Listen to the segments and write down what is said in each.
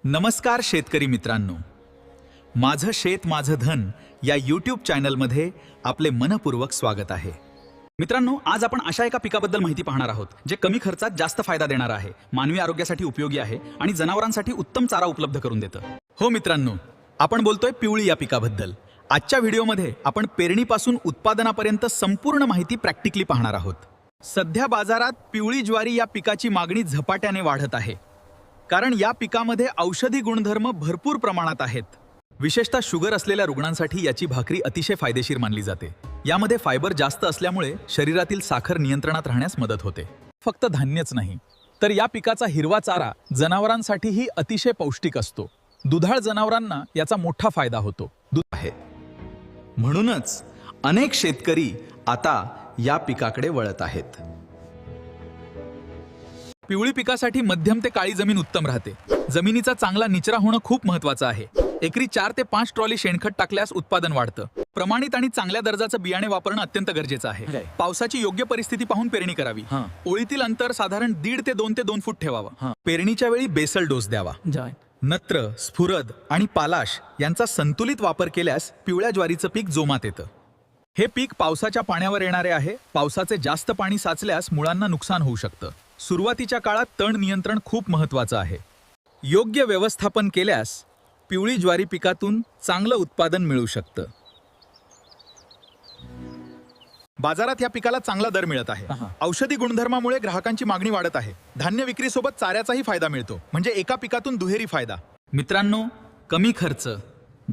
नमस्कार शेतकरी मित्रांनो, माझं शेत माझं धन या यूट्यूब चॅनलमध्ये आपले मनपूर्वक स्वागत आहे। मित्रांनो, आज आपण अशा एका पिकाबद्दल माहिती पाहणार आहोत जे कमी खर्चात जास्त फायदा देणार आहे, मानवी आरोग्यासाठी उपयोगी आहे आणि जनावरांसाठी उत्तम चारा उपलब्ध करून देतं। हो मित्रांनो, आपण बोलतोय पिवळी या पिकाबद्दल। आजच्या व्हिडिओमध्ये आपण पेरणीपासून उत्पादनापर्यंत संपूर्ण माहिती प्रॅक्टिकली पाहणार आहोत। सध्या बाजारात पिवळी ज्वारी या पिकाची मागणी झपाट्याने वाढत आहे, कारण या पिकामध्ये औषधी गुणधर्म भरपूर प्रमाणात आहेत। विशेषतः शुगर असलेल्या रुग्णांसाठी याची भाकरी अतिशय फायदेशीर मानली जाते। यामध्ये फायबर जास्त असल्यामुळे शरीरातील साखर नियंत्रणात राहण्यास मदत होते। फक्त धान्यच नाही, तर या पिकाचा हिरवा चारा जनावरांसाठीही अतिशय पौष्टिक असतो। दुधाळ जनावरांना याचा मोठा फायदा होतो। दूध आहे म्हणूनच अनेक शेतकरी आता या पिकाकडे वळत आहेत। पिवळी पिकासाठी मध्यम ते काळी जमीन उत्तम राहते। जमिनीचा चांगला निचरा होणं खूप महत्त्वाचं आहे। एकरी 4 ते 5 ट्रॉली शेणखत टाकल्यास उत्पादन वाढतं। प्रमाणित आणि चांगल्या दर्जाचं बियाणे वापरणं अत्यंत गरजेचं आहे। पावसाची योग्य परिस्थिती पाहून पेरणी करावी। ओळीतील अंतर साधारण 1.5 ते 2 ते 2 फूट ठेवावं। पेरणीच्या वेळी बेसल डोस द्यावा। नत्र, स्फुरद आणि पालाश यांचा संतुलित वापर केल्यास पिवळ्या ज्वारीचं पीक जोमात येतं। हे पीक पावसाच्या पाण्यावर येणारे आहे। पावसाचे जास्त पाणी साचल्यास मुळांना नुकसान होऊ शकतं। सुरुवातीच्या काळात तण नियंत्रण खूप महत्त्वाचं आहे। योग्य व्यवस्थापन केल्यास पिवळी ज्वारी पिकातून चांगलं उत्पादन मिळू शकतं। बाजारात या पिकाला चांगला दर मिळत आहे। औषधी गुणधर्मामुळे ग्राहकांची मागणी वाढत आहे। धान्य विक्रीसोबत चाऱ्याचाही फायदा मिळतो, म्हणजे एका पिकातून दुहेरी फायदा। मित्रांनो, कमी खर्च,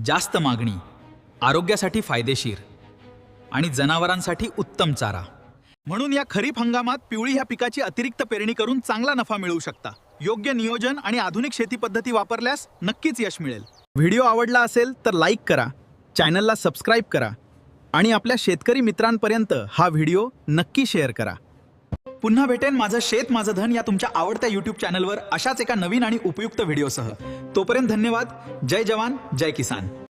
जास्त मागणी, आरोग्यासाठी फायदेशीर आणि जनावरांसाठी उत्तम चारा, म्हणून या खरीप हंगामात पिवळी ह्या पिकाची अतिरिक्त पेरणी करून चांगला नफा मिळवू शकता। योग्य नियोजन आणि आधुनिक शेती पद्धती वापरल्यास नक्कीच यश मिळेल। व्हिडिओ आवडला असेल तर लाईक करा, चॅनलला सबस्क्राईब करा आणि आपल्या शेतकरी मित्रांपर्यंत हा व्हिडिओ नक्की शेअर करा। पुन्हा भेटेन माझं शेत माझं धन या तुमच्या आवडत्या यूट्यूब चॅनलवर अशाच एका नवीन आणि उपयुक्त व्हिडिओसह। तोपर्यंत धन्यवाद। जय जवान, जय किसान।